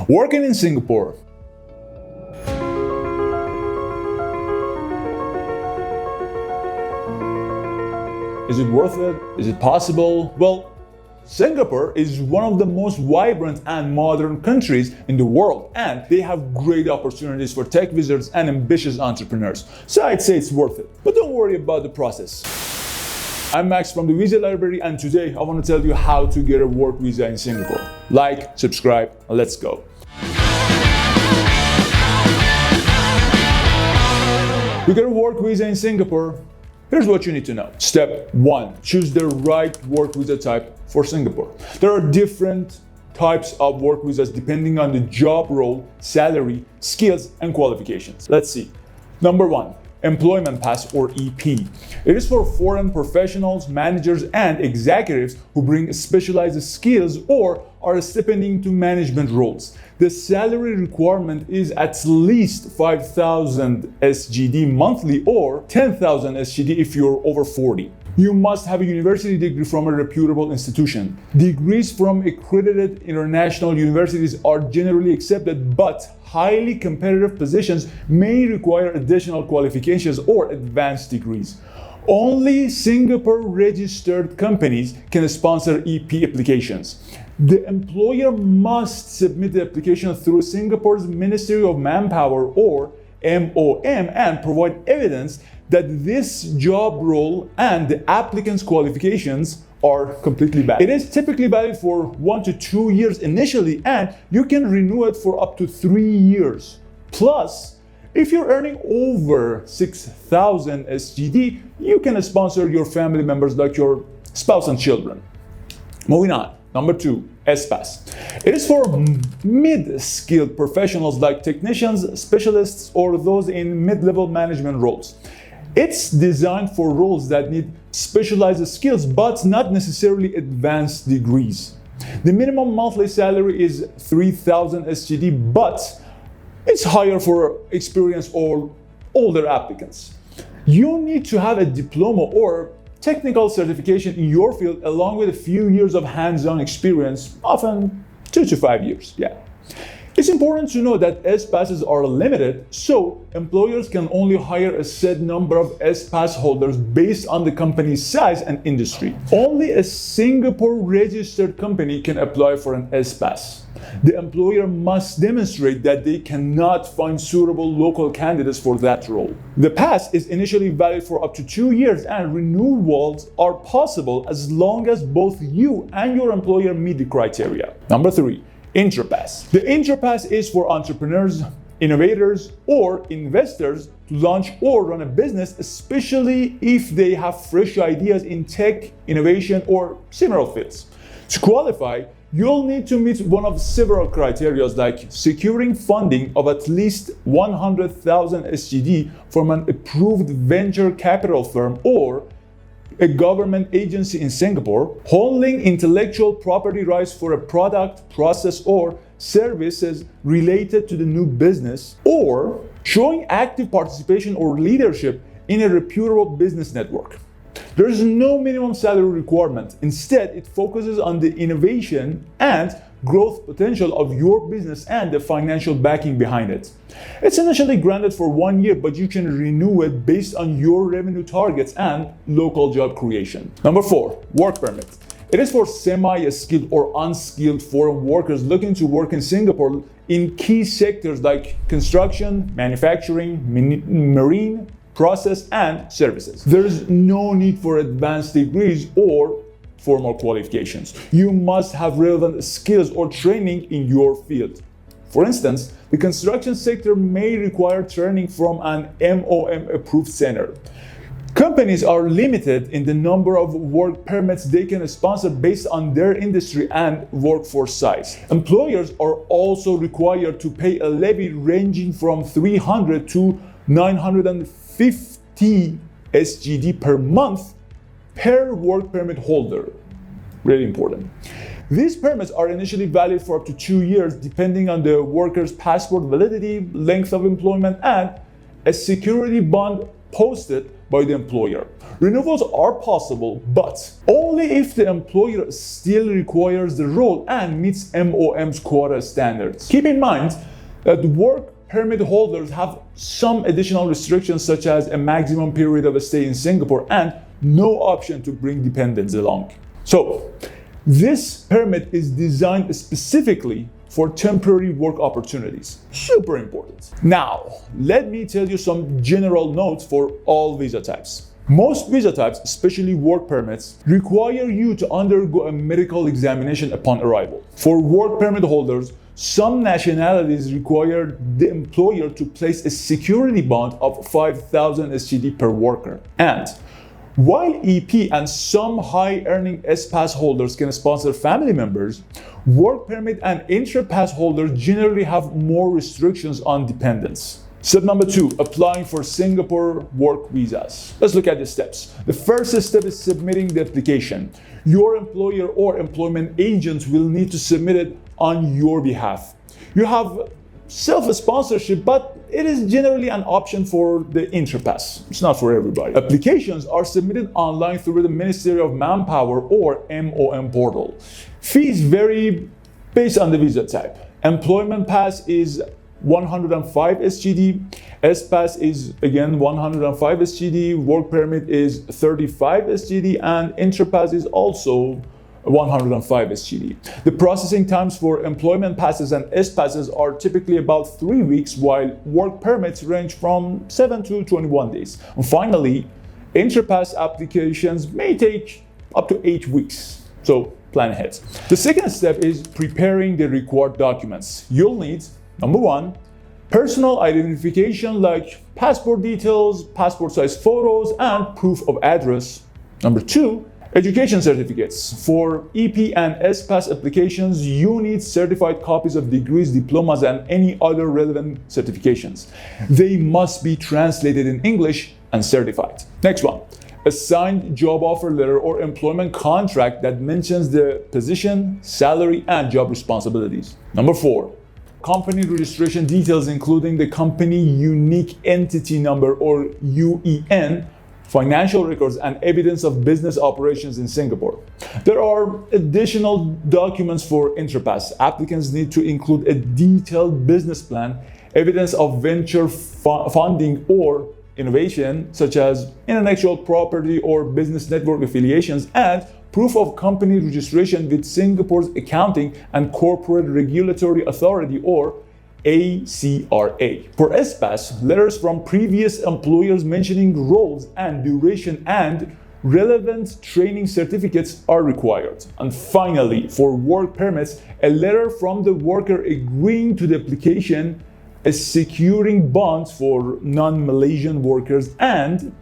Working in Singapore. Is it worth it? Is it possible? Well, Singapore is one of the most vibrant and modern countries in the world, and they have great opportunities for tech visitors and ambitious entrepreneurs. So I'd say it's worth it. But don't worry about the process. I'm Max from the Visa Library, and today I want to tell you how to get a work visa in Singapore. Like, subscribe, and let's go. To get a work visa in Singapore, here's what you need to know. Step 1. Choose the right work visa type for Singapore. There are different types of work visas depending on the job role, salary, skills, and qualifications. Let's see. Number 1. Employment Pass or EP. It is for foreign professionals, managers, and executives who bring specialized skills or are stepping into management roles. The salary requirement is at least 5,000 SGD monthly or 10,000 SGD if you're over 40. You must have a university degree from a reputable institution. Degrees from accredited international universities are generally accepted, but highly competitive positions may require additional qualifications or advanced degrees. Only Singapore-registered companies can sponsor EP applications. The employer must submit the application through Singapore's Ministry of Manpower or MOM and provide evidence that this job role and the applicant's qualifications are completely valid. It is typically valid for 1 to 2 years initially, and you can renew it for up to 3 years. Plus, if you're earning over 6,000 SGD, you can sponsor your family members like your spouse and children. Moving on. Number 2, S-Pass. It is for mid-skilled professionals like technicians, specialists, or those in mid-level management roles. It's designed for roles that need specialized skills but not necessarily advanced degrees. The minimum monthly salary is 3,000 SGD, but it's higher for experienced or older applicants. You need to have a diploma or technical certification in your field along with a few years of hands-on experience, often 2 to 5 years. It's important to know that S-Passes are limited, so employers can only hire a set number of S-Pass holders based on the company's size and industry. Only a Singapore-registered company can apply for an S-Pass. The employer must demonstrate that they cannot find suitable local candidates for that role. The pass is initially valid for up to 2 years, and renewals are possible as long as both you and your employer meet the criteria. Number 3. Intrapass. The Intrapass is for entrepreneurs, innovators, or investors to launch or run a business, especially if they have fresh ideas in tech, innovation, or similar fields. To qualify, you'll need to meet one of several criteria like securing funding of at least 100,000 SGD from an approved venture capital firm or a government agency in Singapore, holding intellectual property rights for a product, process, or services related to the new business, or showing active participation or leadership in a reputable business network. There is no minimum salary requirement. Instead, it focuses on the innovation and growth potential of your business and the financial backing behind it. It's initially granted for 1 year, but you can renew it based on your revenue targets and local job creation. Number 4, work permit. It is for semi-skilled or unskilled foreign workers looking to work in Singapore in key sectors like construction, manufacturing, marine, process, and services. There is no need for advanced degrees or formal qualifications. You must have relevant skills or training in your field. For instance, the construction sector may require training from an MOM-approved center. Companies are limited in the number of work permits they can sponsor based on their industry and workforce size. Employers are also required to pay a levy ranging from 300 to 950 SGD per month per work permit holder. Really important. These permits are initially valid for up to 2 years depending on the worker's passport validity, length of employment, and a security bond posted by the employer. Renewals are possible, but only if the employer still requires the role and meets MOM's quota standards. Keep in mind that work permit holders have some additional restrictions, such as a maximum period of stay in Singapore and no option to bring dependents along. So, this permit is designed specifically for temporary work opportunities. Super important. Now, let me tell you some general notes for all visa types. Most visa types, especially work permits, require you to undergo a medical examination upon arrival. For work permit holders, some nationalities require the employer to place a security bond of 5,000 SGD per worker. And while EP and some high-earning S-Pass holders can sponsor family members, work permit and intra-pass holders generally have more restrictions on dependents. Step number 2, applying for Singapore work visas. Let's look at the steps. The first step is submitting the application. Your employer or employment agent will need to submit it on your behalf. You have self-sponsorship, but it is generally an option for the intra-pass. It's not for everybody. Applications are submitted online through the Ministry of Manpower or MOM portal. Fees vary based on the visa type. Employment pass is 105 SGD, S-Pass is again 105 SGD, work permit is 35 SGD, and intra-pass is also 105 SGD. The processing times for employment passes and S-Passes are typically about 3 weeks, while work permits range from 7 to 21 days. And finally, intra-pass applications may take up to 8 weeks, so plan ahead. The second step is preparing the required documents. You'll need, number 1, personal identification like passport details, passport size photos, and proof of address. Number 2, education certificates. For EP and S-Pass applications, you need certified copies of degrees, diplomas, and any other relevant certifications. They must be translated in English and certified. Next one, a signed job offer letter or employment contract that mentions the position, salary, and job responsibilities. Number 4, company registration details, including the company unique entity number or UEN, financial records, and evidence of business operations in Singapore. There are additional documents for intra-pass. Applicants need to include a detailed business plan, evidence of venture funding or innovation, such as intellectual property or business network affiliations, and proof of company registration with Singapore's Accounting and Corporate Regulatory Authority or ACRA. For S-Pass, letters from previous employers mentioning roles and duration and relevant training certificates are required. And finally, for work permits, a letter from the worker agreeing to the application, securing bonds for non-Malaysian workers, and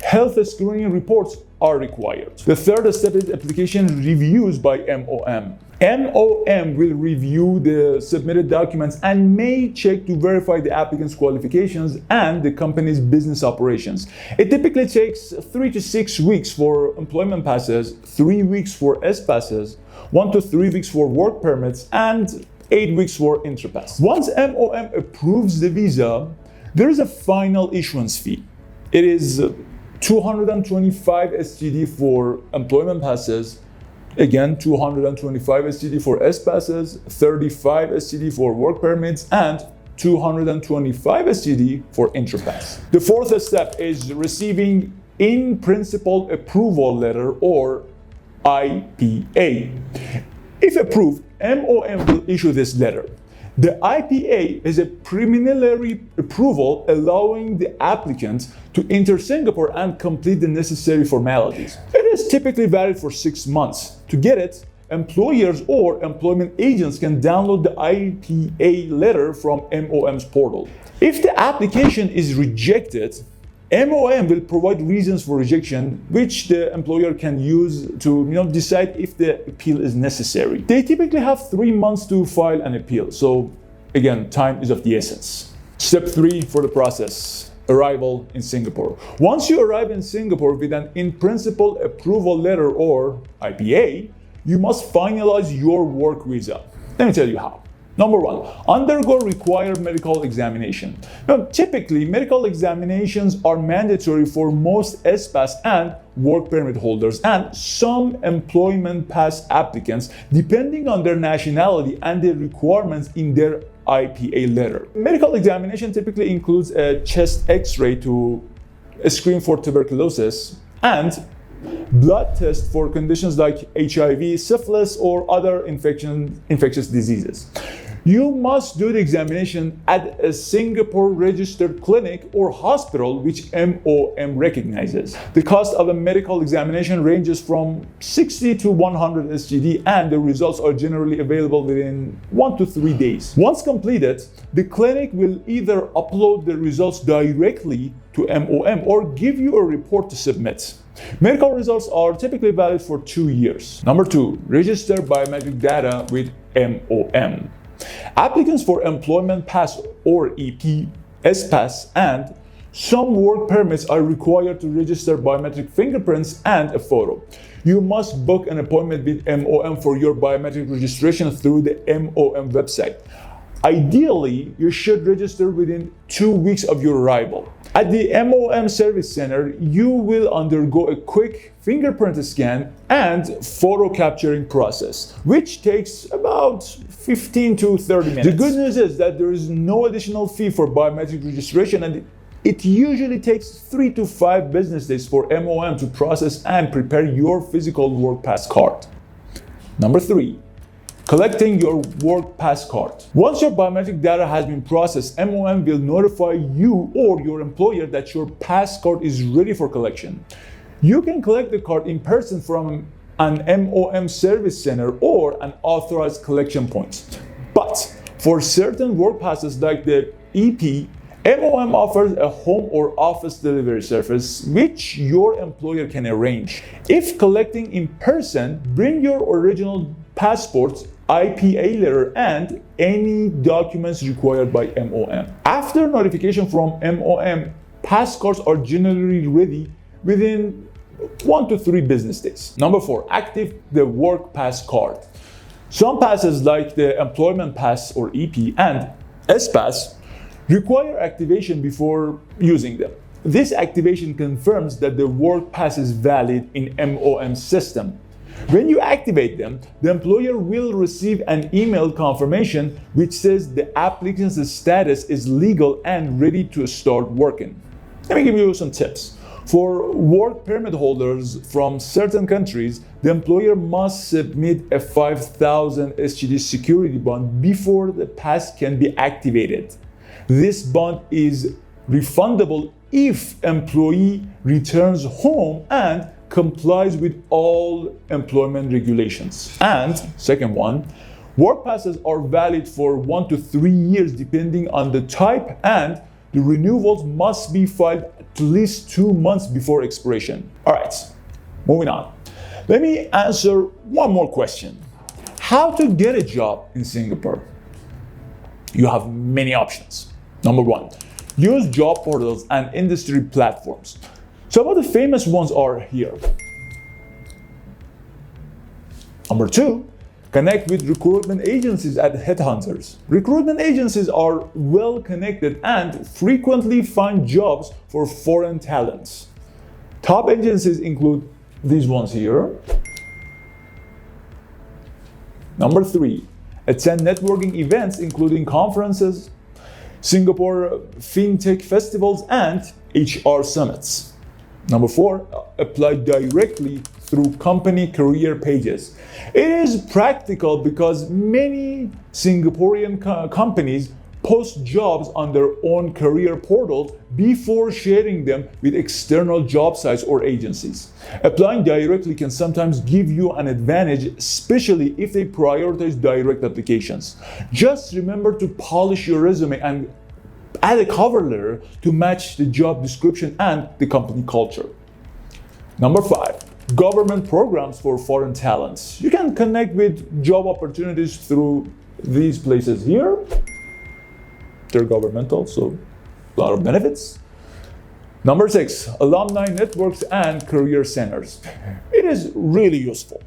health screening reports are required. The third step is application reviews by MOM. MOM will review the submitted documents and may check to verify the applicant's qualifications and the company's business operations. It typically takes 3 to 6 weeks for employment passes, 3 weeks for S-Passes, 1 to 3 weeks for work permits, and 8 weeks for intra-pass. Once MOM approves the visa, there is a final issuance fee. It is 225 SGD for employment passes, again 225 SGD for S-Passes, 35 SGD for work permits, and 225 SGD for intra-pass. The fourth step is receiving in principle approval letter or IPA. If approved, MOM will issue this letter. The IPA is a preliminary approval allowing the applicant to enter Singapore and complete the necessary formalities. It is typically valid for 6 months. To get it, employers or employment agents can download the IPA letter from MOM's portal. If the application is rejected, MOM will provide reasons for rejection, which the employer can use to decide if the appeal is necessary. They typically have 3 months to file an appeal, so again, time is of the essence. Step 3 for the process, arrival in Singapore. Once you arrive in Singapore with an in-principle approval letter or IPA, you must finalize your work visa. Let me tell you how. Number one, undergo required medical examination. Now, typically, medical examinations are mandatory for most S-Pass and work permit holders and some employment pass applicants, depending on their nationality and the requirements in their IPA letter. Medical examination typically includes a chest X-ray to screen for tuberculosis and blood test for conditions like HIV, syphilis, or other infectious diseases. You must do the examination at a Singapore registered clinic or hospital which MOM recognizes. The cost of a medical examination ranges from 60 to 100 SGD and the results are generally available within 1 to 3 days. Once completed, the clinic will either upload the results directly to MOM or give you a report to submit. Medical results are typically valid for 2 years. Number 2, register biometric data with MOM. Applicants for employment pass or EP, S-Pass, and some work permits are required to register biometric fingerprints and a photo. You must book an appointment with MOM for your biometric registration through the MOM website. Ideally, you should register within 2 weeks of your arrival. At the MOM Service Center, you will undergo a quick fingerprint scan and photo capturing process, which takes about 15 to 30 minutes. The good news is that there is no additional fee for biometric registration, and it usually takes 3 to 5 business days for MOM to process and prepare your physical work pass card. Number 3, collecting your work pass card. Once your biometric data has been processed, MOM will notify you or your employer that your pass card is ready for collection. You can collect the card in person from an MOM service center or an authorized collection point. But for certain work passes like the EP, MOM offers a home or office delivery service which your employer can arrange. If collecting in person, bring your original passport, IPA letter, and any documents required by MOM. After notification from MOM, pass cards are generally ready within 1 to 3 business days. Number 4, active the work pass card. Some passes like the employment pass or EP and S-Pass require activation before using them. This activation confirms that the work pass is valid in MOM system. When you activate them, the employer will receive an email confirmation which says the applicant's status is legal and ready to start working. Let me give you some tips. For work permit holders from certain countries, the employer must submit a 5,000 SGD security bond before the pass can be activated. This bond is refundable if employee returns home and complies with all employment regulations. And second one, work passes are valid for 1 to 3 years depending on the type, and the renewals must be filed at least 2 months before expiration. All right, moving on. Let me answer one more question. How to get a job in Singapore? You have many options. Number 1, use job portals and industry platforms. Some of the famous ones are here. Number 2, connect with recruitment agencies and headhunters. Recruitment agencies are well connected and frequently find jobs for foreign talents. Top agencies include these ones here. Number 3, attend networking events including conferences, Singapore FinTech festivals, and HR summits. Number 4, apply directly through company career pages. It is practical because many Singaporean companies post jobs on their own career portals before sharing them with external job sites or agencies. Applying directly can sometimes give you an advantage, especially if they prioritize direct applications. Just remember to polish your resume and add a cover letter to match the job description and the company culture. Number 5, government programs for foreign talents. You can connect with job opportunities through these places here. They're governmental, so a lot of benefits. Number 6, alumni networks and career centers. It is really useful.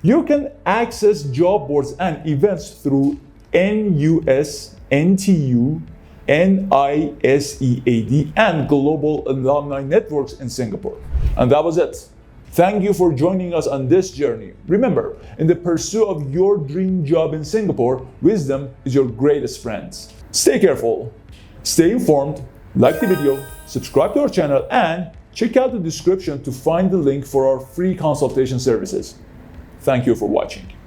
You can access job boards and events through NUS, NTU, NISEAD, and Global Alumni Networks in Singapore. And that was it. Thank you for joining us on this journey. Remember, in the pursuit of your dream job in Singapore, wisdom is your greatest friend. Stay careful, stay informed, like the video, subscribe to our channel, and check out the description to find the link for our free consultation services. Thank you for watching.